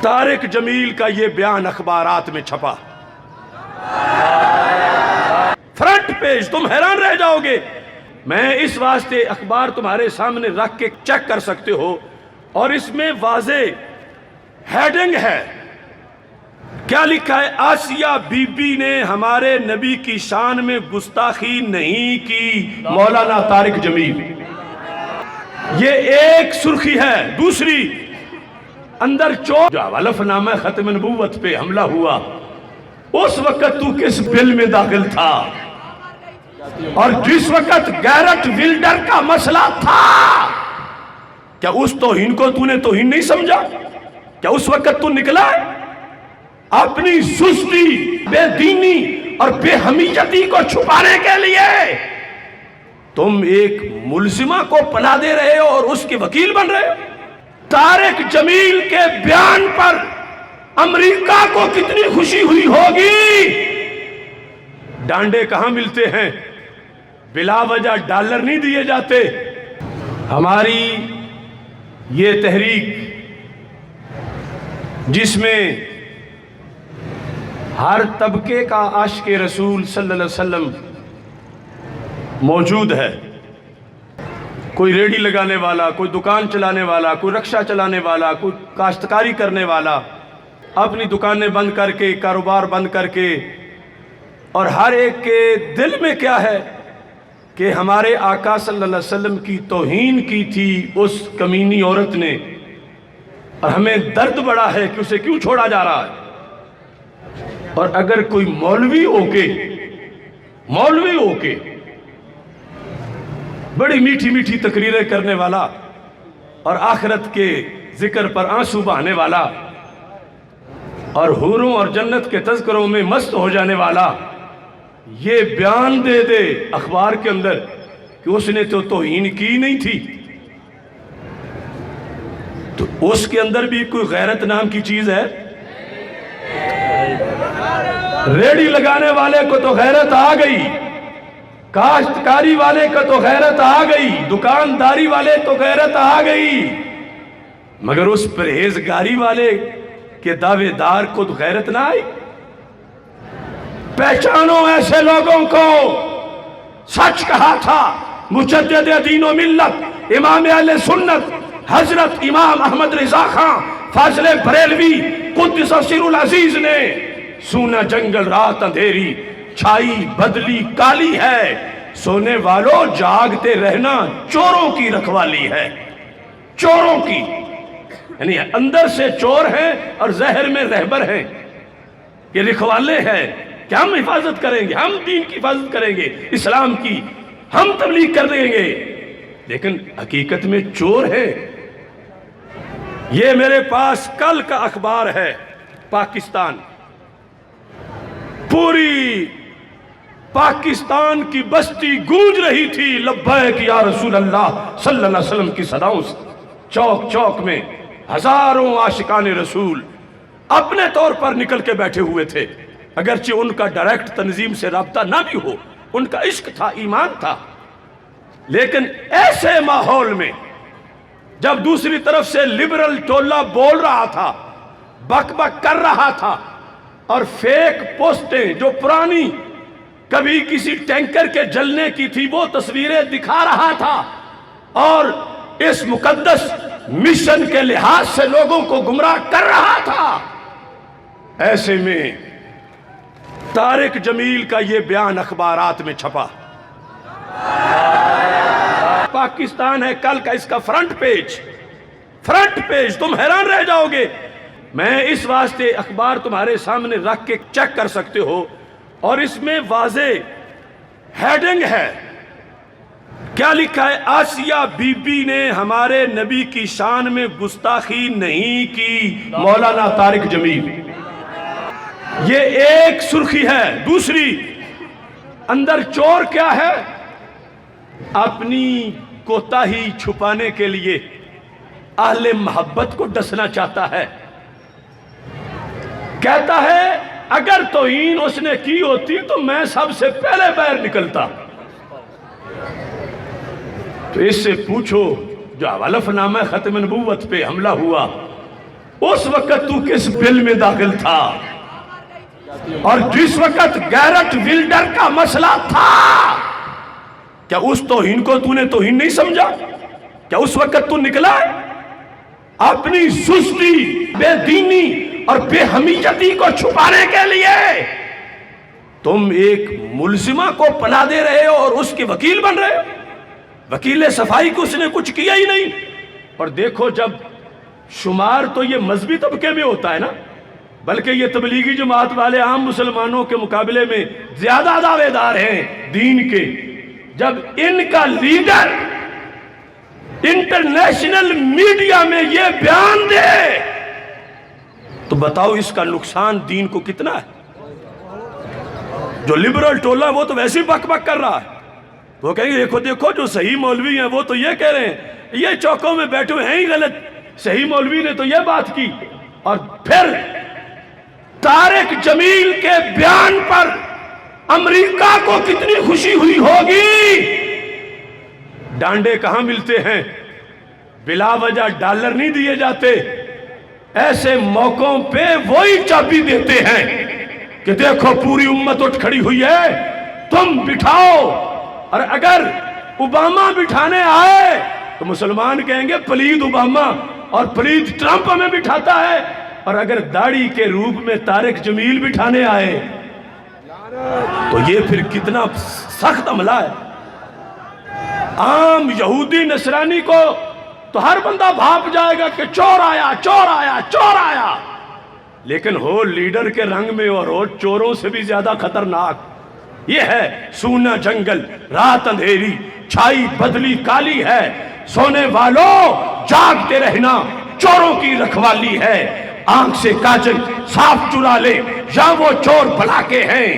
طارق جمیل کا یہ بیان اخبارات میں چھپا، فرنٹ پیج، تم حیران رہ جاؤ گے۔ میں اس واسطے اخبار تمہارے سامنے رکھ کے چیک کر سکتے ہو، اور اس میں واضح ہیڈنگ ہے، کیا لکھا ہے؟ آسیہ بی بی نے ہمارے نبی کی شان میں گستاخی نہیں کی، مولانا طارق جمیل۔ یہ ایک سرخی ہے۔ دوسری، اندر چور جو حلف نامہ ختم نبوت پہ حملہ ہوا، اس وقت تو کس بل میں داخل تھا؟ اور جس وقت گیرٹ ولڈر کا مسئلہ تھا، کیا اس توہین کو تو نے توہین نہیں سمجھا؟ کیا اس وقت تو نکلا ہے؟ اپنی سستی، بے دینی اور بے حمیتی کو چھپانے کے لیے تم ایک ملزمہ کو پناہ دے رہے ہو اور اس کے وکیل بن رہے ہو۔ طارق جمیل کے بیان پر امریکہ کو کتنی خوشی ہوئی ہوگی۔ ڈانڈے کہاں ملتے ہیں؟ بلا وجہ ڈالر نہیں دیے جاتے۔ ہماری یہ تحریک، جس میں ہر طبقے کا عاشق رسول صلی اللہ علیہ وسلم موجود ہے، کوئی ریڈی لگانے والا، کوئی دکان چلانے والا، کوئی رکشہ چلانے والا، کوئی کاشتکاری کرنے والا، اپنی دکانیں بند کر کے، کاروبار بند کر کے، اور ہر ایک کے دل میں کیا ہے کہ ہمارے آقا صلی اللہ علیہ وسلم کی توہین کی تھی اس کمینی عورت نے، اور ہمیں درد بڑا ہے کہ اسے کیوں چھوڑا جا رہا ہے۔ اور اگر کوئی مولوی ہو کے بڑی میٹھی میٹھی تقریریں کرنے والا اور آخرت کے ذکر پر آنسو بہانے والا اور حوروں اور جنت کے تذکروں میں مست ہو جانے والا یہ بیان دے دے اخبار کے اندر کہ اس نے تو توہین کی نہیں تھی، تو اس کے اندر بھی کوئی غیرت نام کی چیز ہے؟ ریڈی لگانے والے کو تو غیرت آ گئی، کاشتکاری والے کو تو غیرت آ گئی، دکانداری والے تو غیرت آ گئی، مگر اس پرہیزگاری والے کے دعوے دار کو تو غیرت نہ آئی۔ پہچانو ایسے لوگوں کو۔ سچ کہا تھا مجدد دین و ملت امام اہل سنت حضرت امام احمد رضا خان فاضل بریلوی قدس سر العزیز نے، سونا جنگل رات اندھیری، چھائی بدلی کالی ہے، سونے والوں جاگتے رہنا چوروں کی رکھوالی ہے۔ چوروں کی، یعنی اندر سے چور ہیں اور ظاہر میں رہبر ہیں، یہ رکھوالے ہیں کہ ہم حفاظت کریں گے، ہم دین کی حفاظت کریں گے، اسلام کی ہم تبلیغ کر دیں گے، لیکن حقیقت میں چور ہے۔ یہ میرے پاس کل کا اخبار ہے، پاکستان، پوری پاکستان کی بستی گونج رہی تھی لبیک یا رسول اللہ صلی اللہ علیہ وسلم کی صداؤں سے۔ چوک چوک میں ہزاروں عاشقان رسول اپنے طور پر نکل کے بیٹھے ہوئے تھے، اگرچہ ان کا ڈائریکٹ تنظیم سے رابطہ نہ بھی ہو، ان کا عشق تھا، ایمان تھا، لیکن ایسے ماحول میں جب دوسری طرف سے لبرل ٹولہ بول رہا تھا، بک بک کر رہا تھا، اور فیک پوسٹیں جو پرانی کبھی کسی ٹینکر کے جلنے کی تھی وہ تصویریں دکھا رہا تھا، اور اس مقدس مشن کے لحاظ سے لوگوں کو گمراہ کر رہا تھا، ایسے میں طارق جمیل کا یہ بیان اخبارات میں چھپا۔ پاکستان ہے کل کا، اس کا فرنٹ پیج، تم حیران رہ جاؤ گے۔ میں اس واسطے اخبار تمہارے سامنے رکھ کے چیک کر سکتے ہو، اور اس میں واضح ہیڈنگ ہے، کیا لکھا ہے؟ آسیہ بی بی نے ہمارے نبی کی شان میں گستاخی نہیں کی، مولانا طارق جمیل۔ یہ ایک سرخی ہے۔ دوسری، اندر چور کیا ہے؟ اپنی کوتاہی چھپانے کے لیے اہل محبت کو ڈسنا چاہتا ہے، کہتا ہے اگر توہین اس نے کی ہوتی تو میں سب سے پہلے باہر نکلتا۔ تو اس سے پوچھو جو حلف نامہ ختم نبوت پہ حملہ ہوا، اس وقت تو کس بل میں داخل تھا؟ اور جس وقت گیرٹ ولڈر کا مسئلہ تھا، کیا اس توہین کو تو نے توہین نہیں سمجھا؟ کیا اس وقت تو نکلا ہے؟ اپنی سستی، بے دینی اور بے حمیتی کو چھپانے کے لیے تم ایک ملزمہ کو پناہ دے رہے ہو اور اس کے وکیل بن رہے ہو۔ وکیل صفائی کو اس نے کچھ کیا ہی نہیں۔ اور دیکھو، جب شمار تو یہ مذہبی طبقے میں ہوتا ہے نا، بلکہ یہ تبلیغی جماعت والے عام مسلمانوں کے مقابلے میں زیادہ دعوے دار ہیں دین کے، جب ان کا لیڈر انٹرنیشنل میڈیا میں یہ بیان دے تو بتاؤ اس کا نقصان دین کو کتنا ہے؟ جو لبرل ٹولہ وہ تو ویسے بک بک کر رہا ہے، وہ کہیں گے دیکھو دیکھو جو صحیح مولوی ہیں وہ تو یہ کہہ رہے ہیں، یہ چوکوں میں بیٹھے ہوئے ہیں ہی غلط، صحیح مولوی نے تو یہ بات کی۔ اور پھر طارق جمیل کے بیان پر امریکہ کو کتنی خوشی ہوئی ہوگی۔ ڈانڈے کہاں ملتے ہیں، بلا وجہ ڈالر نہیں دیے جاتے، ایسے موقعوں پہ وہی چابی دیتے ہیں کہ دیکھو پوری امت اٹھ کھڑی ہوئی ہے، تم بٹھاؤ۔ اور اگر اوباما بٹھانے آئے تو مسلمان کہیں گے پلید اوباما اور پلید ٹرمپ ہمیں بٹھاتا ہے، اور اگر داڑھی کے روپ میں طارق جمیل بٹھانے آئے تو یہ پھر کتنا سخت عملہ ہے۔ عام یہودی نصرانی کو تو ہر بندہ بھاپ جائے گا کہ چور آیا چور آیا چور آیا، لیکن ہو لیڈر کے رنگ میں اور ہو چوروں سے بھی زیادہ خطرناک۔ یہ ہے سونا جنگل، رات اندھیری، چھائی بدلی کالی ہے، سونے والوں جاگتے رہنا چوروں کی رکھوالی ہے۔ آنکھ سے کاجل صاف چرا لے یا وہ چور بھلا کے ہیں،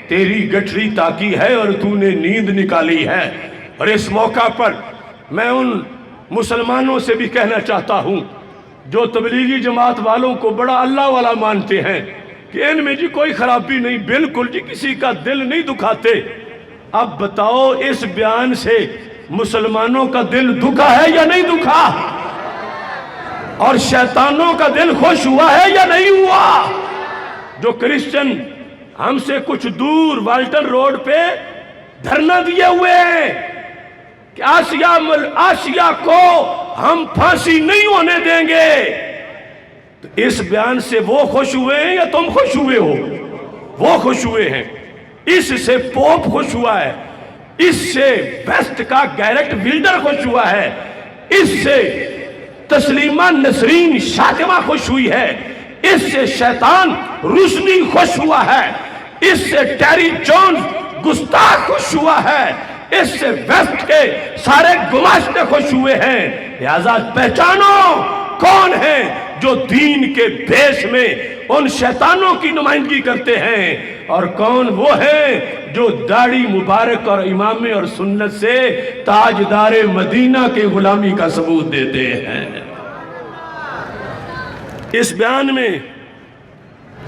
تیری گٹھری تاکی ہے اور تو نے نیند نکالی ہے۔ اور اس موقع پر میں ان مسلمانوں سے بھی کہنا چاہتا ہوں جو تبلیغی جماعت والوں کو بڑا اللہ والا مانتے ہیں کہ ان میں جی کوئی خرابی نہیں، بالکل جی کسی کا دل نہیں دکھاتے۔ اب بتاؤ اس بیان سے مسلمانوں کا دل دکھا ہے یا نہیں دکھا؟ اور شیطانوں کا دل خوش ہوا ہے یا نہیں ہوا؟ جو کرسچن ہم سے کچھ دور والٹن روڈ پہ دھرنا دیے ہوئے ہیں کہ آسیہ کو ہم پھانسی نہیں ہونے دیں گے، تو اس بیان سے وہ خوش ہوئے ہیں یا تم خوش ہوئے ہو؟ وہ خوش ہوئے ہیں۔ اس سے پوپ خوش ہوا ہے، اس سے ویسٹ کا گیرٹ ولڈر خوش ہوا ہے، اس سے تسلیمہ نسرین شاطمہ خوش ہوئی ہے، اس سے شیطان رشدی خوش ہوا ہے، اس سے ٹیری جونز گستاخ خوش ہوا ہے، اس سے ویسٹ کے سارے گماشتے خوش ہوئے ہیں۔ لہذا پہچانو کون ہیں جو دین کے بیس میں ان شیطانوں کی نمائندگی کرتے ہیں، اور کون وہ ہیں جو داڑھی مبارک اور امامے اور سنت سے تاجدار مدینہ کے غلامی کا ثبوت دیتے ہیں۔ اس بیان میں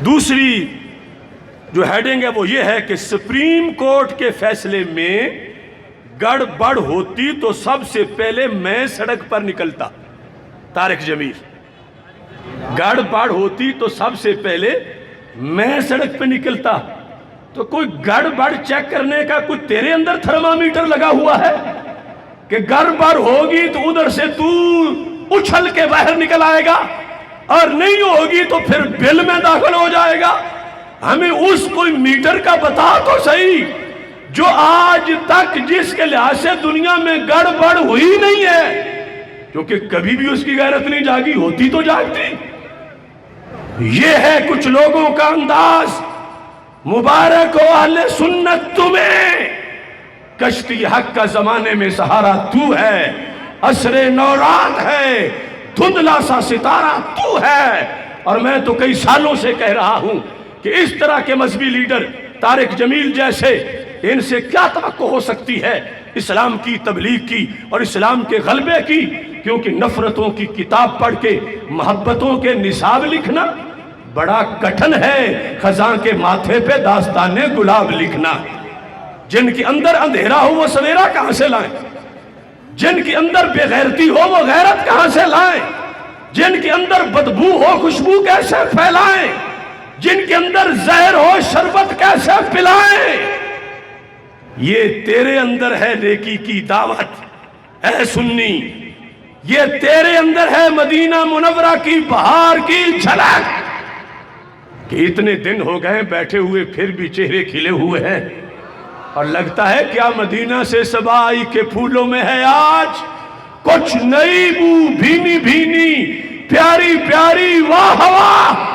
دوسری جو ہیڈنگ ہے وہ یہ ہے کہ سپریم کورٹ کے فیصلے میں گڑبڑ ہوتی تو سب سے پہلے میں سڑک پر نکلتا۔ طارق جمیل، گڑبڑ ہوتی تو سب سے پہلے میں سڑک پہ نکلتا۔ تو کوئی گڑبڑ چیک کرنے کا کوئی تیرے اندر تھرمامیٹر لگا ہوا ہے کہ گڑبڑ ہوگی تو ادھر سے تو اچھل کے باہر نکل آئے گا، اور نہیں ہوگی تو پھر بل میں داخل ہو جائے گا؟ ہمیں اس کوئی میٹر کا بتا تو صحیح جو آج تک جس کے لحاظ سے دنیا میں گڑبڑ ہوئی نہیں ہے، کیونکہ کبھی بھی اس کی غیرت نہیں جاگی، ہوتی تو جاگتی۔ یہ ہے کچھ لوگوں کا انداز۔ مبارک ہو اہل سنت تمہیں، کشتی حق کا زمانے میں سہارا تو ہے، عصر نورات ہے، دھندلا سا ستارہ تو ہے۔ اور میں تو کئی سالوں سے کہہ رہا ہوں کہ اس طرح کے مذہبی لیڈر طارق جمیل جیسے، ان سے کیا توقع ہو سکتی ہے اسلام کی تبلیغ کی اور اسلام کے غلبے کی؟ کیونکہ نفرتوں کی کتاب پڑھ کے محبتوں کے نصاب لکھنا بڑا کٹھن ہے، خزاں کے ماتھے پہ داستان گلاب لکھنا۔ جن کے اندر اندھیرا ہو وہ سویرا کہاں سے لائیں؟ جن کے اندر بے غیرتی ہو وہ غیرت کہاں سے لائیں؟ جن کے اندر بدبو ہو خوشبو کیسے پھیلائیں، جن کے اندر زہر ہو شربت کیسے پلائیں؟ یہ تیرے اندر ہے نیکی کی دعوت اے سنی، یہ تیرے اندر ہے مدینہ منورہ کی بہار کی جھلک کہ اتنے دن ہو گئے بیٹھے ہوئے پھر بھی چہرے کھلے ہوئے ہیں، اور لگتا ہے کیا مدینہ سے سبائی کے پھولوں میں ہے آج کچھ نئی بو، بھینی بھینی پیاری پیاری واہ واہ